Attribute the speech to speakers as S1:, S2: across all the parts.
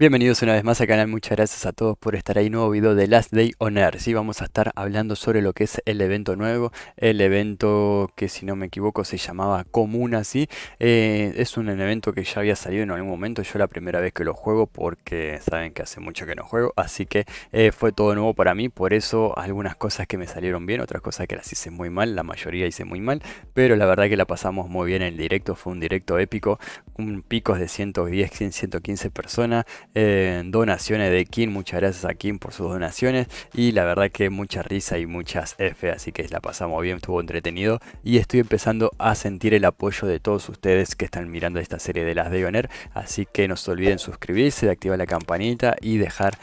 S1: Bienvenidos una vez más al canal, muchas gracias a todos por estar ahí, nuevo video de Last Day on Earth. Sí, vamos a estar hablando sobre lo que es el evento nuevo, el evento que si no me equivoco se llamaba Comuna, ¿sí? Es un evento que ya había salido en algún momento, yo la primera vez que lo juego porque saben que hace mucho que no juego, así que fue todo nuevo para mí, por eso algunas cosas que me salieron bien, otras cosas que las hice muy mal, la mayoría hice muy mal, pero la verdad que la pasamos muy bien en el directo, fue un directo épico, un picos de 110, 100, 115 personas. Donaciones de Kim, muchas gracias a Kim por sus donaciones y la verdad que mucha risa y muchas F, así que la pasamos bien, estuvo entretenido y estoy empezando a sentir el apoyo de todos ustedes que están mirando esta serie de las de Oner, así que no se olviden suscribirse, de activar la campanita y dejar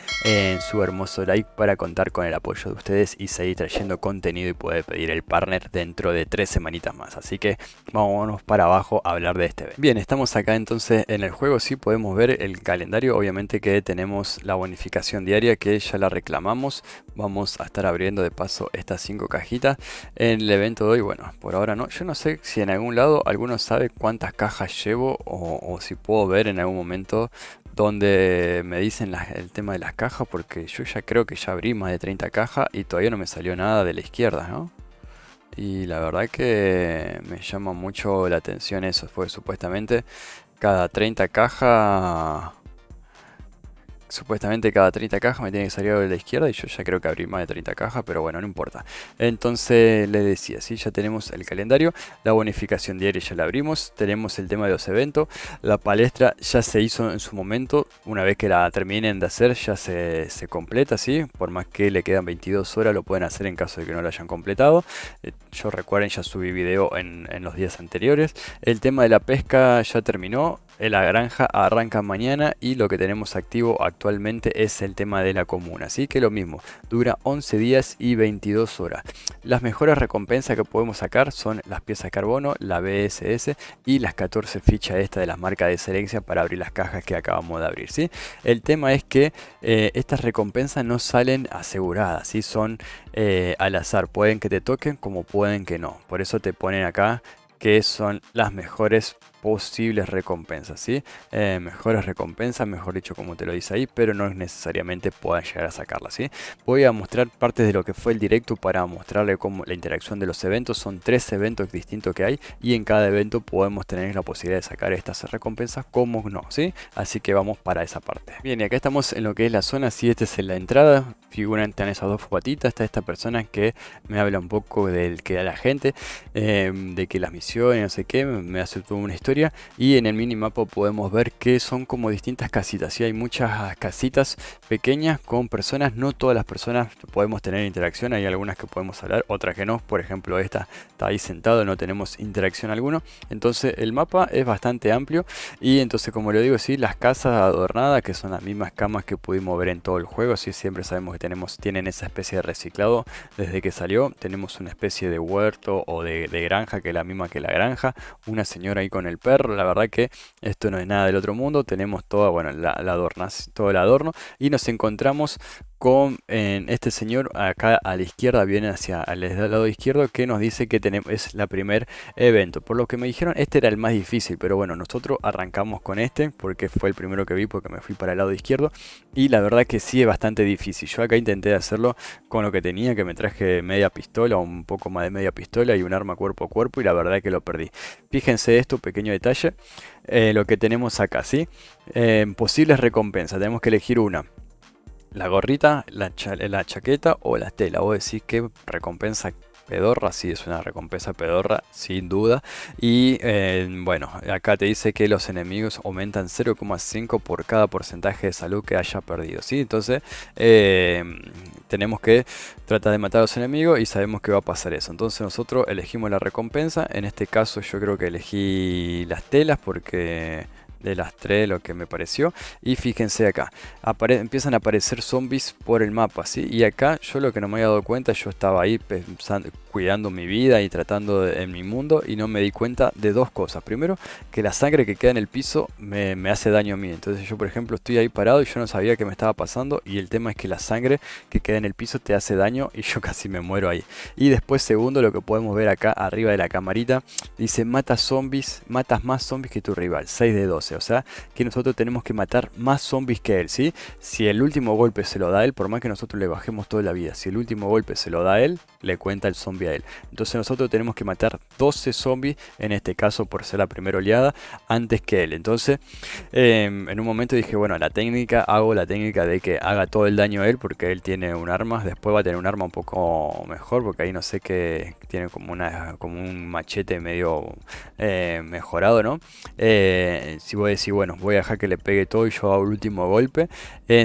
S1: su hermoso like para contar con el apoyo de ustedes y seguir trayendo contenido y poder pedir el partner dentro de 3 semanitas más, así que vámonos para abajo a hablar de este evento. Bien, estamos acá entonces en el juego, sí podemos ver el calendario, obviamente que tenemos la bonificación diaria que ya la reclamamos. Vamos a estar abriendo de paso estas 5 cajitas en el evento de hoy. Bueno, por ahora no. Yo no sé si en algún lado alguno sabe cuántas cajas llevo o si puedo ver en algún momento donde me dicen el tema de las cajas, porque yo ya creo que ya abrí más de 30 cajas y todavía no me salió nada de la izquierda, ¿no? Y la verdad que me llama mucho la atención eso, fue supuestamente cada 30 cajas. Supuestamente cada 30 cajas me tiene que salir de la izquierda y yo ya creo que abrí más de 30 cajas, pero bueno, no importa. Entonces les decía, sí, ya tenemos el calendario, la bonificación diaria ya la abrimos, tenemos el tema de los eventos, la palestra ya se hizo en su momento, una vez que la terminen de hacer ya se completa, sí, por más que le quedan 22 horas lo pueden hacer en caso de que no lo hayan completado. Yo recuerden, ya subí video en los días anteriores. El tema de la pesca ya terminó. La granja arranca mañana y lo que tenemos activo actualmente es el tema de la comuna. Así que lo mismo, dura 11 días y 22 horas. Las mejores recompensas que podemos sacar son las piezas de carbono, la BSS y las 14 fichas esta de las marcas de excelencia para abrir las cajas que acabamos de abrir. ¿Sí? El tema es que estas recompensas no salen aseguradas, ¿sí? Son al azar, pueden que te toquen como pueden que no. Por eso te ponen acá que son las mejores posibles recompensas, ¿sí? Mejores recompensas, mejor dicho, como te lo dice ahí, pero no necesariamente puedan llegar a sacarlas, ¿sí? Voy a mostrar partes de lo que fue el directo para mostrarle cómo la interacción de los eventos. Son 3 eventos distintos que hay y en cada evento podemos tener la posibilidad de sacar estas recompensas como no, ¿sí? Así que vamos para esa parte. Bien, y acá estamos en lo que es la zona, si esta es la entrada, figuran en esas dos fotitas, está esta persona que me habla un poco del que da la gente, de que las misiones, no sé qué, me hace toda una historia. Y en el minimapa podemos ver que son como distintas casitas, ¿sí? Hay muchas casitas pequeñas con personas, no todas las personas podemos tener interacción, hay algunas que podemos hablar, otras que no. Por ejemplo, esta está ahí sentado, no tenemos interacción alguna. Entonces el mapa es bastante amplio y entonces, como le digo, sí, las casas adornadas, que son las mismas camas que pudimos ver en todo el juego, sí, siempre sabemos que tienen esa especie de reciclado desde que salió. Tenemos una especie de huerto o de granja que es la misma que la granja, una señora ahí con el perro. La verdad que esto no es nada del otro mundo. Tenemos toda, bueno, todo el adorno y nos encontramos con este señor acá a la izquierda, viene hacia el lado izquierdo, que nos dice que es la primer evento. Por lo que me dijeron, este era el más difícil, pero bueno, nosotros arrancamos con este porque fue el primero que vi, porque me fui para el lado izquierdo y la verdad que sí es bastante difícil. Yo acá intenté hacerlo con lo que tenía, que me traje media pistola, un poco más de media pistola y un arma cuerpo a cuerpo, y la verdad que lo perdí. Fíjense esto, pequeño detalle, lo que tenemos acá, ¿sí? Posibles recompensas, tenemos que elegir una. La gorrita, la chaqueta o la tela. Vos decís que recompensa pedorra, sí, es una recompensa pedorra, sin duda. Y bueno, acá te dice que los enemigos aumentan 0,5 por cada porcentaje de salud que haya perdido, ¿sí? Entonces tenemos que tratar de matar a los enemigos y sabemos que va a pasar eso. Entonces nosotros elegimos la recompensa. En este caso yo creo que elegí las telas porque de las 3 lo que me pareció. Y fíjense acá, empiezan a aparecer zombies por el mapa, ¿sí? Y acá yo lo que no me había dado cuenta, yo estaba ahí pensando, cuidando mi vida y tratando en mi mundo y no me di cuenta de dos cosas. Primero, que la sangre que queda en el piso me hace daño a mí. Entonces yo, por ejemplo, estoy ahí parado y yo no sabía qué me estaba pasando y el tema es que la sangre que queda en el piso te hace daño y yo casi me muero ahí. Y después, segundo, lo que podemos ver acá arriba de la camarita, dice matas zombies, matas más zombies que tu rival, 6 de 12. O sea, que nosotros tenemos que matar más zombies que él, ¿sí? Si el último golpe se lo da él, por más que nosotros le bajemos toda la vida, si el último golpe se lo da él, le cuenta el zombie a él. Entonces nosotros tenemos que matar 12 zombies, en este caso por ser la primera oleada, antes que él. Entonces, en un momento dije, bueno, hago la técnica de que haga todo el daño a él, porque él tiene un arma, después va a tener un arma un poco mejor, porque ahí no sé qué, tiene como un machete medio mejorado, ¿no? Si voy a decir, bueno, voy a dejar que le pegue todo y yo hago el último golpe,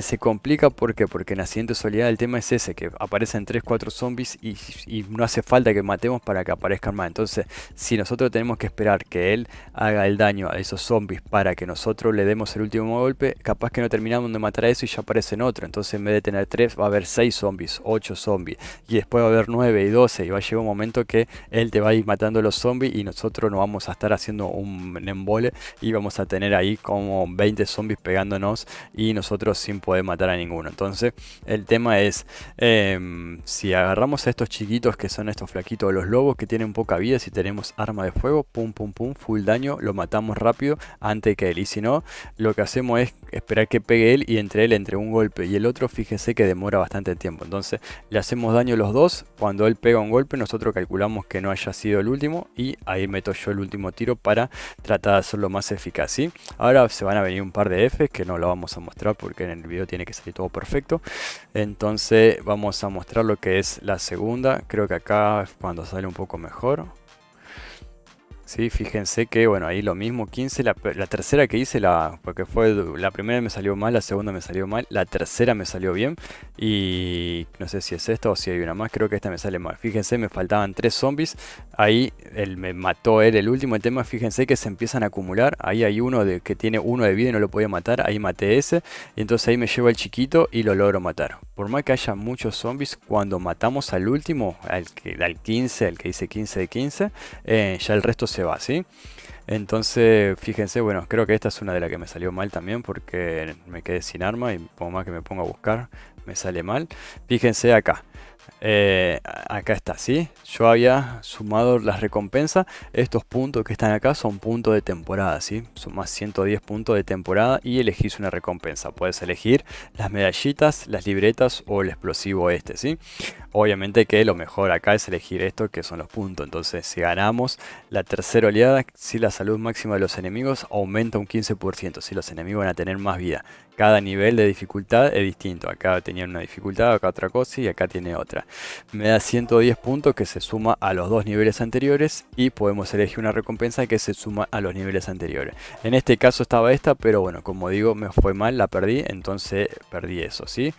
S1: se complica, ¿por qué? Porque en la siguiente oleada el tema es ese, que aparecen 3-4 zombies y no hace falta que matemos para que aparezcan más. Entonces, si nosotros tenemos que esperar que él haga el daño a esos zombies para que nosotros le demos el último golpe, capaz que no terminamos de matar a eso y ya aparecen otro. Entonces, en vez de tener 3, va a haber 6 zombies, 8 zombies, y después va a haber 9 y 12, y va a llegar un momento que él te va a ir matando a los zombies y nosotros nos vamos a estar haciendo un embole y vamos a tener ahí como 20 zombies pegándonos y nosotros sin poder matar a ninguno. Entonces, el tema es, si agarramos a estos chiquitos que son estos flaquitos, los lobos que tienen poca vida, si tenemos arma de fuego, pum pum pum, full daño, lo matamos rápido antes que él. Y si no, lo que hacemos es esperar que pegue él y entre un golpe y el otro, fíjense que demora bastante tiempo. Entonces le hacemos daño a los dos. Cuando él pega un golpe, nosotros calculamos que no haya sido el último y ahí meto yo el último tiro para tratar de hacerlo más eficaz, ¿sí? Ahora se van a venir un par de Fs que no lo vamos a mostrar porque en el video tiene que salir todo perfecto. Entonces vamos a mostrar lo que es la segunda. Creo que acá es cuando sale un poco mejor. Sí, fíjense que bueno, ahí lo mismo, 15, la tercera que hice, porque fue la primera me salió mal, la segunda me salió mal, la tercera me salió bien y no sé si es esta o si hay una más, creo que esta me sale mal. Fíjense, me faltaban 3 zombies, ahí me mató él el último. El tema, fíjense que se empiezan a acumular, ahí hay uno que tiene 1 de vida y no lo podía matar, ahí maté ese, y entonces ahí me llevo al chiquito y lo logro matar. Por más que haya muchos zombies, cuando matamos al último, al 15, al que dice 15 de 15, ya el resto se va, ¿sí? Entonces, fíjense, bueno, creo que esta es una de las que me salió mal también porque me quedé sin arma y por más que me ponga a buscar, me sale mal. Fíjense acá. Acá está, ¿sí? Yo había sumado las recompensas. Estos puntos que están acá son puntos de temporada, ¿sí? Son más 110 puntos de temporada y elegís una recompensa. Puedes elegir las medallitas, las libretas o el explosivo este, ¿sí? Obviamente que lo mejor acá es elegir esto, que son los puntos. Entonces, si ganamos la tercera oleada, si la salud máxima de los enemigos aumenta un 15%, si los enemigos van a tener más vida. Cada nivel de dificultad es distinto. Acá tenía una dificultad, acá otra cosa y acá tiene otra. Me da 110 puntos que se suma a los 2 niveles anteriores y podemos elegir una recompensa que se suma a los niveles anteriores. En este caso estaba esta, pero bueno, como digo, me fue mal, la perdí, entonces perdí eso, ¿sí?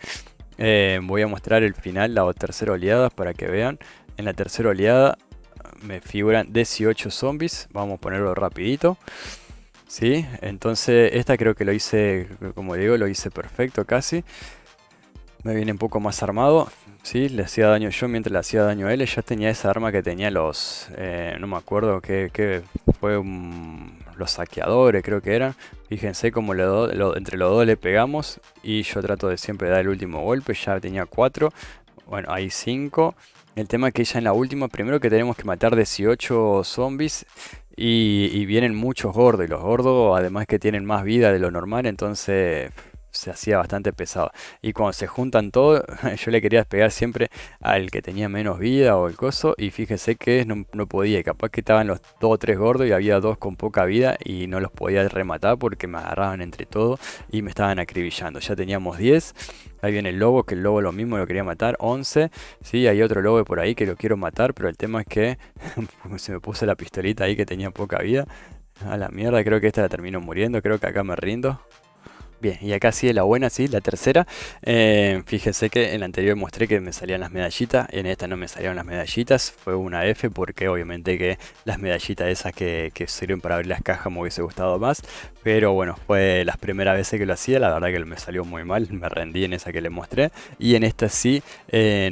S1: Voy a mostrar el final, la tercera oleada, para que vean. En la tercera oleada me figuran 18 zombies. Vamos a ponerlo rapidito. Sí, entonces esta creo que lo hice, como digo, lo hice perfecto casi. Me viene un poco más armado. Sí, le hacía daño yo mientras le hacía daño a él. Ya tenía esa arma que tenía los... no me acuerdo qué fue, los saqueadores creo que eran. Fíjense cómo entre los dos le pegamos. Y yo trato de siempre dar el último golpe. Ya tenía 4. Bueno, hay 5. El tema es que ya en la última, primero que tenemos que matar 18 zombies. Y vienen muchos gordos. Y los gordos además que tienen más vida de lo normal. Entonces... se hacía bastante pesado. Y cuando se juntan todos, yo le quería pegar siempre al que tenía menos vida o el coso. Y fíjese que no podía. Capaz que estaban los 2 o 3 gordos y había 2 con poca vida. Y no los podía rematar porque me agarraban entre todos y me estaban acribillando. Ya teníamos 10. Ahí viene el lobo, que el lobo lo mismo lo quería matar. 11. Sí, hay otro lobo por ahí que lo quiero matar. Pero el tema es que se me puso la pistolita ahí que tenía poca vida. A la mierda, creo que esta la termino muriendo. Creo que acá me rindo. Bien, y acá sigue la buena, sí, la tercera. Fíjense que en la anterior mostré que me salían las medallitas, en esta no me salieron las medallitas, fue una F porque obviamente que las medallitas esas que sirven para abrir las cajas me hubiese gustado más, pero bueno, fue las primeras veces que lo hacía, la verdad que me salió muy mal, me rendí en esa que le mostré, y en esta sí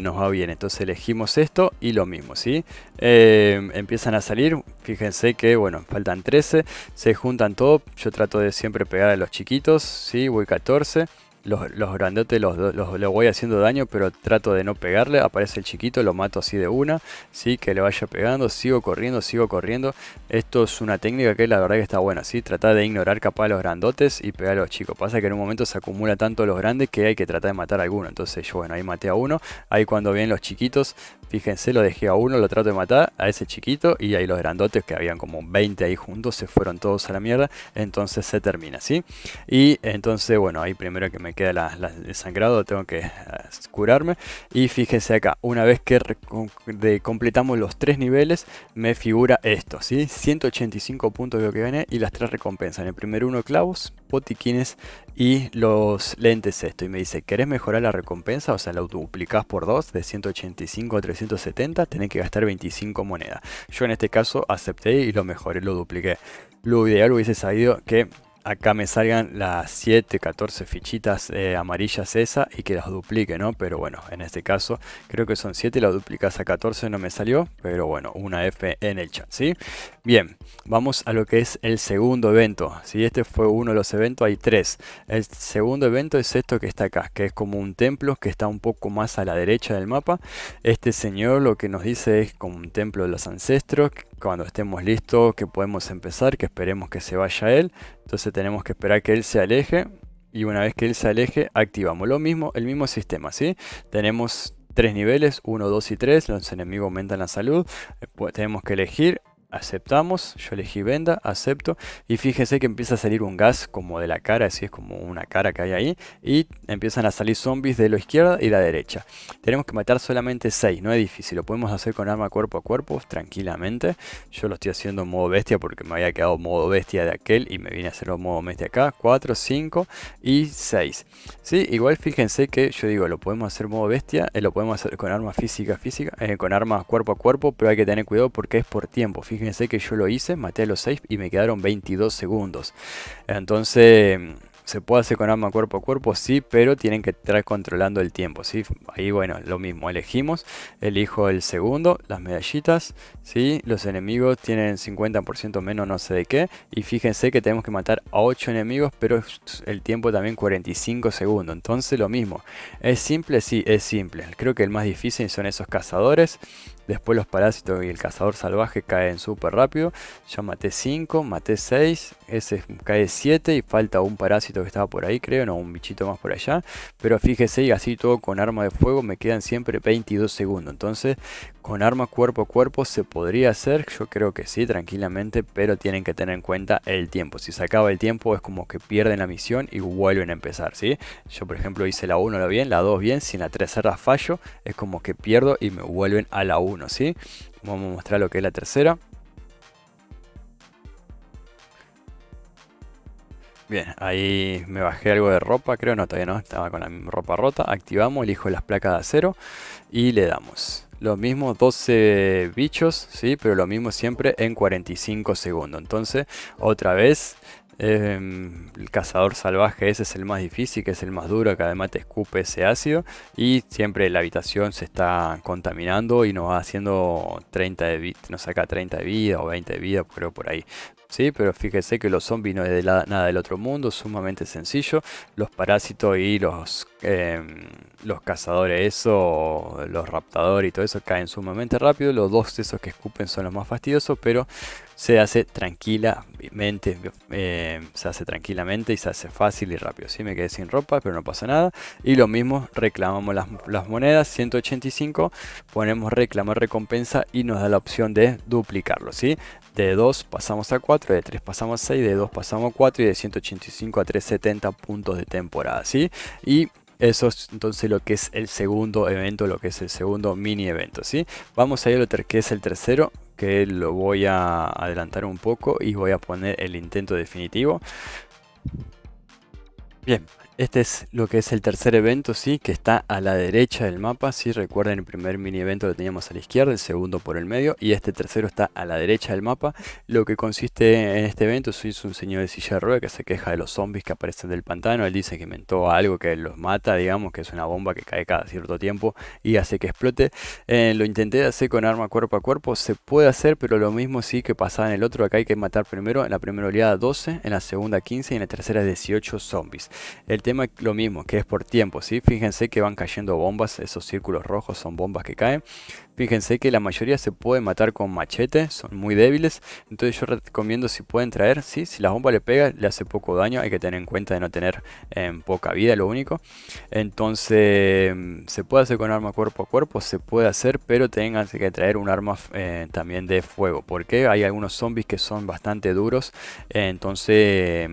S1: nos va bien, entonces elegimos esto y lo mismo, ¿sí? Empiezan a salir, fíjense que bueno, faltan 13, se juntan todos, yo trato de siempre pegar a los chiquitos, ¿sí? Voy 14. Los grandotes los voy haciendo daño, pero trato de no pegarle. Aparece el chiquito, lo mato así de una, ¿sí? Que le vaya pegando, sigo corriendo, sigo corriendo. Esto es una técnica que la verdad que está buena, ¿sí? Tratar de ignorar capaz a los grandotes y pegar a los chicos. Pasa que en un momento se acumula tanto los grandes que hay que tratar de matar a alguno. Entonces yo, bueno, ahí maté a uno. Ahí cuando vienen los chiquitos, fíjense, lo dejé a uno, lo trato de matar, a ese chiquito, y ahí los grandotes, que habían como 20 ahí juntos, se fueron todos a la mierda. Entonces se termina, ¿sí? Y entonces, bueno, ahí primero que me queda el sangrado, tengo que curarme. Y fíjense acá, una vez que completamos los 3 niveles, me figura esto, ¿sí? 185 puntos creo que gané y las 3 recompensas. En el primero uno clavos, botiquines y los lentes esto. Y me dice, ¿querés mejorar la recompensa? O sea, lo duplicás por 2, de 185 a 370, tenés que gastar 25 monedas. Yo en este caso acepté y lo mejoré, lo dupliqué. Lo ideal hubiese sabido que acá me salgan las 7, 14 fichitas amarillas esa y que las duplique, ¿no? Pero bueno, en este caso creo que son 7, las duplicas a 14 no me salió, pero bueno, una F en el chat, ¿sí? Bien, vamos a lo que es el segundo evento, ¿sí? Este fue uno de los eventos, hay 3. El segundo evento es esto que está acá, que es como un templo que está un poco más a la derecha del mapa. Este señor lo que nos dice es como un templo de los ancestros. Cuando estemos listos que podemos empezar, que esperemos que se vaya él. Entonces tenemos que esperar que él se aleje. Y una vez que él se aleje, activamos lo mismo, el mismo sistema, ¿sí? Tenemos 3 niveles, 1, 2 y 3. Los enemigos aumentan la salud. Tenemos que elegir. Aceptamos, yo elegí venda, acepto, y fíjense que empieza a salir un gas como de la cara, así es como una cara que hay ahí, y empiezan a salir zombies de la izquierda y la derecha. Tenemos que matar solamente 6, no es difícil, lo podemos hacer con arma cuerpo a cuerpo tranquilamente. Yo lo estoy haciendo en modo bestia porque me había quedado modo bestia de aquel y me vine a hacerlo modo bestia acá. 4, 5 y 6. Sí, igual fíjense que yo digo, lo podemos hacer modo bestia, lo podemos hacer con armas física, con armas cuerpo a cuerpo, pero hay que tener cuidado porque es por tiempo. Fíjense que yo lo hice, maté a los 6 y me quedaron 22 segundos. Entonces, ¿se puede hacer con arma cuerpo a cuerpo? Sí, pero tienen que estar controlando el tiempo, ¿sí? Ahí, bueno, lo mismo, elegimos, elijo el segundo, las medallitas, ¿sí? Los enemigos tienen 50% menos no sé de qué, y fíjense que tenemos que matar a 8 enemigos, pero el tiempo también 45 segundos, entonces lo mismo. ¿Es simple? Sí, es simple. Creo que el más difícil son esos cazadores. Después los parásitos y el cazador salvaje caen súper rápido. Ya maté 5, maté 6, ese cae 7 y falta un parásito que estaba por ahí, creo, no, un bichito más por allá. Pero fíjese, y así todo con arma de fuego me quedan siempre 22 segundos. Entonces, con arma cuerpo a cuerpo se podría hacer, yo creo que sí, tranquilamente, pero tienen que tener en cuenta el tiempo. Si se acaba el tiempo es como que pierden la misión y vuelven a empezar, ¿sí? Yo, por ejemplo, hice la 1 bien, la 2 bien, si en la tercera fallo, es como que pierdo y me vuelven a la 1, ¿sí? Vamos a mostrar lo que es la tercera. Bien, ahí me bajé algo de ropa, creo, no, todavía no, estaba con la ropa rota. Activamos, elijo las placas de acero y le damos. Lo mismo, 12 bichos, ¿sí? Pero lo mismo siempre en 45 segundos. Entonces, otra vez, el cazador salvaje ese es el más difícil, que es el más duro, que además te escupe ese ácido. Y siempre la habitación se está contaminando y nos va haciendo 30 de vida, nos saca 30 de vida o 20 de vida, creo por ahí. Sí, pero fíjese que los zombies no es de nada del otro mundo, sumamente sencillo. Los parásitos y los cazadores, eso, los raptadores y todo eso caen sumamente rápido. Los dos esos que escupen son los más fastidiosos, pero se hace tranquilamente, y se hace fácil y rápido. ¿Sí? Me quedé sin ropa, pero no pasa nada. Y lo mismo, reclamamos las monedas, 185, ponemos reclamar recompensa y nos da la opción de duplicarlo, ¿sí? De 2 pasamos a 4, de 3 pasamos a 6, de 2 pasamos a 4 y de 185 a 370 puntos de temporada, ¿sí? Y eso es entonces lo que es el segundo evento, lo que es el segundo mini evento, ¿sí? Vamos a ir a lo que es el tercero, que lo voy a adelantar un poco y voy a poner el intento definitivo. Bien, este es lo que es el tercer evento, sí, que está a la derecha del mapa. Sí, recuerden, el primer mini evento lo teníamos a la izquierda, el segundo por el medio, y este tercero está a la derecha del mapa. Lo que consiste en este evento es un señor de silla de ruedas que se queja de los zombies que aparecen del pantano. Él dice que inventó algo que los mata, digamos, que es una bomba que cae cada cierto tiempo y hace que explote. Lo intenté hacer con arma cuerpo a cuerpo, se puede hacer, pero lo mismo sí que pasaba en el otro. Acá hay que matar primero, en la primera oleada 12, en la segunda 15 y en la tercera 18 zombies. El tema es lo mismo, que es por tiempo, ¿sí? Fíjense que van cayendo bombas, esos círculos rojos son bombas que caen. Fíjense que la mayoría se puede matar con machete, son muy débiles. Entonces yo recomiendo si pueden traer, ¿sí? Si la bomba le pega, le hace poco daño, hay que tener en cuenta de no tener poca vida, lo único. Entonces se puede hacer con arma cuerpo a cuerpo, se puede hacer, pero tengan que traer un arma también de fuego. Porque hay algunos zombies que son bastante duros, entonces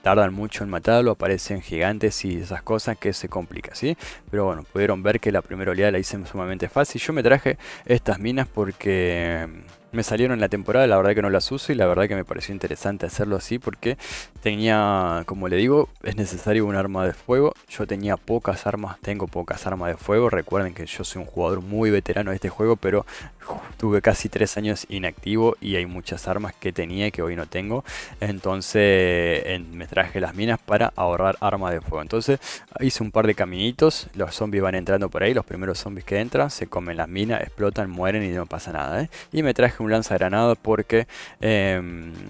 S1: tardan mucho en matarlo, aparecen gigantes y esas cosas que se complica, ¿sí? Pero bueno, pudieron ver que la primera oleada la hice sumamente fácil. Yo me traje estas minas porque me salieron en la temporada, la verdad que no las uso y la verdad que me pareció interesante hacerlo así porque tenía, como le digo, es necesario un arma de fuego. Yo tenía pocas armas, tengo pocas armas de fuego. Recuerden que yo soy un jugador muy veterano de este juego, pero tuve casi 3 años inactivo y hay muchas armas que tenía y que hoy no tengo. Entonces me traje las minas para ahorrar armas de fuego. Entonces hice un par de caminitos, los zombies van entrando por ahí, los primeros zombies que entran se comen las minas, explotan, mueren y no pasa nada, ¿eh? Y me traje un lanzagranada porque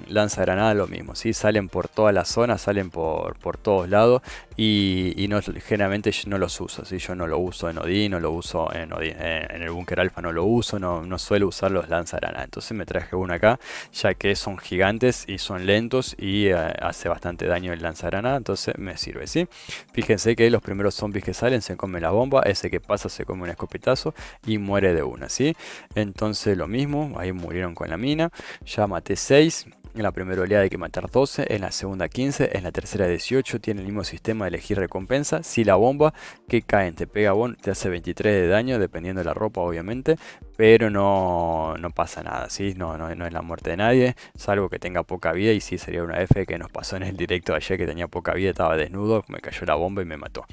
S1: lanzagranada lo mismo, ¿sí? Salen por toda la zona, salen por todos lados y no, generalmente yo no los uso, ¿sí? Yo no lo uso en Odín, no lo uso en en el búnker alfa no lo uso, no suelo usar los lanzagranadas. Entonces me traje uno acá, ya que son gigantes y son lentos y hace bastante daño el lanzagranada, entonces me sirve, ¿sí? Fíjense que los primeros zombies que salen se comen la bomba, ese que pasa se come un escopetazo y muere de una, ¿sí? Entonces lo mismo, ahí murieron con la mina, ya maté 6. En la primera oleada hay que matar 12, en la segunda 15, en la tercera 18, tiene el mismo sistema de elegir recompensa. Si la bomba que caen te pega te hace 23 de daño, dependiendo de la ropa obviamente, pero no pasa nada, ¿sí? No es la muerte de nadie, salvo que tenga poca vida y sí sería una F que nos pasó en el directo de ayer que tenía poca vida, estaba desnudo, me cayó la bomba y me mató.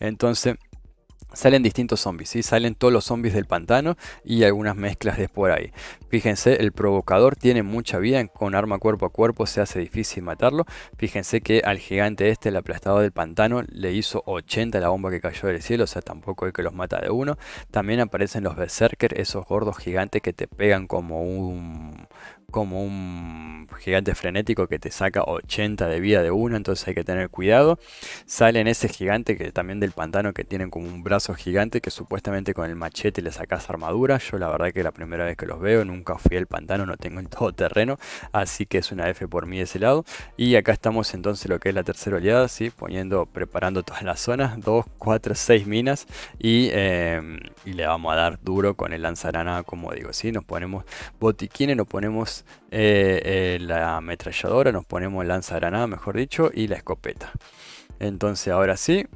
S1: Entonces salen distintos zombies, ¿sí? Salen todos los zombies del pantano y algunas mezclas de por ahí. Fíjense, el provocador tiene mucha vida, con arma cuerpo a cuerpo se hace difícil matarlo. Fíjense que al gigante este, el aplastador del pantano, le hizo 80 la bomba que cayó del cielo, o sea, tampoco es que los mata de uno. También aparecen los berserker, esos gordos gigantes que te pegan como un gigante frenético que te saca 80 de vida de uno, entonces hay que tener cuidado. Salen ese gigante que también del pantano que tienen como un brazo gigante que supuestamente con el machete le sacas armadura. Yo la verdad que la primera vez que los veo, nunca fui al pantano, no tengo en todo terreno, así que es una F por mí de ese lado. Y acá estamos entonces lo que es la tercera oleada, ¿sí? Preparando todas las zonas, 2, 4, 6 minas y le vamos a dar duro con el lanzagranada, como digo, ¿sí? Nos ponemos botiquines, nos ponemos la ametralladora, nos ponemos el lanzagranada, mejor dicho, y la escopeta. Entonces ahora sí,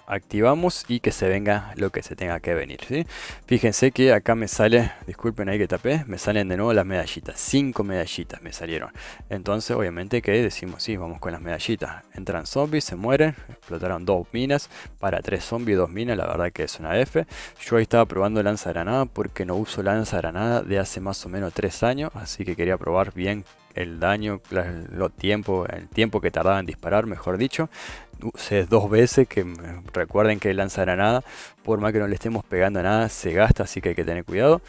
S1: activamos y que se venga lo que se tenga que venir, ¿sí? Fíjense que acá me sale, disculpen ahí que tapé, me salen de nuevo las medallitas, 5 medallitas me salieron. Entonces obviamente que decimos, sí, vamos con las medallitas. Entran zombies, se mueren, explotaron 2 minas, para 3 zombies 2 minas, la verdad que es una F. Yo ahí estaba probando lanzagranada porque no uso lanzagranada de hace más o menos 3 años, así que quería probar bien el daño, el tiempo que tardaba en disparar, mejor dicho. Usé 2 veces, que recuerden que el lanzagranada, por más que no le estemos pegando a nada, se gasta, así que hay que tener cuidado.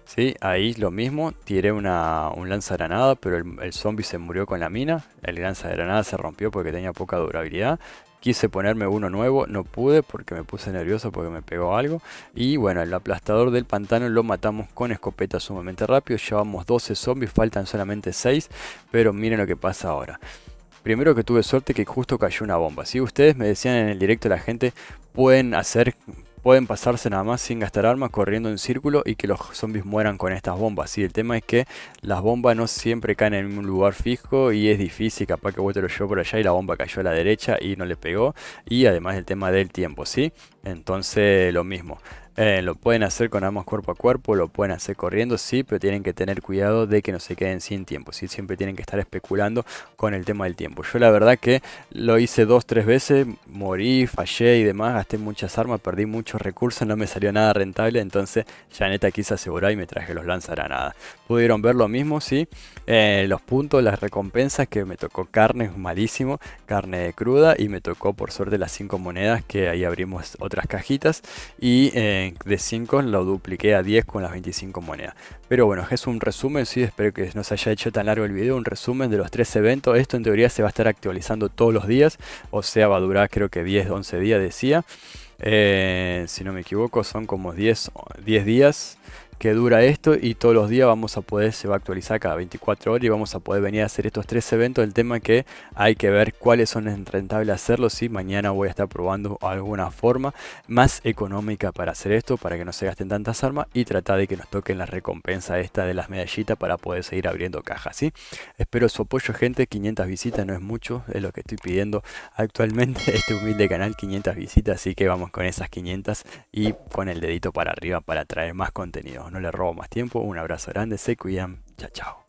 S1: Sí, ahí lo mismo, tiré un lanzagranada, pero el zombie se murió con la mina. El lanzagranada se rompió porque tenía poca durabilidad. Quise ponerme uno nuevo, no pude porque me puse nervioso porque me pegó algo. Y bueno, el aplastador del pantano lo matamos con escopeta sumamente rápido. Llevamos 12 zombies, faltan solamente 6, pero miren lo que pasa ahora. Primero que tuve suerte que justo cayó una bomba. Si ustedes me decían en el directo, la gente pueden pasarse nada más sin gastar armas corriendo en círculo y que los zombies mueran con estas bombas. Sí, el tema es que las bombas no siempre caen en un lugar fijo y es difícil, capaz que vos te lo llevó por allá y la bomba cayó a la derecha y no le pegó. Y además el tema del tiempo, ¿sí? Entonces lo mismo. Lo pueden hacer con armas cuerpo a cuerpo, lo pueden hacer corriendo, sí, pero tienen que tener cuidado de que no se queden sin tiempo, ¿sí? Siempre tienen que estar especulando con el tema del tiempo. Yo la verdad que lo hice 2, 3 veces, morí, fallé y demás, gasté muchas armas, perdí muchos recursos, no me salió nada rentable, entonces ya neta quise asegurar y me traje los lanzagranadas. Pudieron ver lo mismo, sí, los puntos, las recompensas, que me tocó carne malísimo, carne cruda, y me tocó por suerte las 5 monedas, que ahí abrimos otras cajitas, y de 5 lo dupliqué a 10 con las 25 monedas. Pero bueno, es un resumen, sí, espero que no se haya hecho tan largo el video, un resumen de los 3 eventos. Esto en teoría se va a estar actualizando todos los días, o sea, va a durar creo que 10, 11 días, decía. Si no me equivoco, son como 10 días que dura esto, y todos los días vamos a poder, se va a actualizar cada 24 horas y vamos a poder venir a hacer estos 3 eventos. El tema que hay que ver cuáles son rentables hacerlos, ¿sí? Mañana voy a estar probando alguna forma más económica para hacer esto, para que no se gasten tantas armas y tratar de que nos toquen la recompensa esta de las medallitas para poder seguir abriendo cajas, ¿sí? Espero su apoyo, gente. 500 visitas no es mucho, es lo que estoy pidiendo actualmente este humilde canal, 500 visitas, así que vamos con esas 500 y con el dedito para arriba para traer más contenido. No le robo más tiempo, un abrazo grande, se cuidan, chao chao.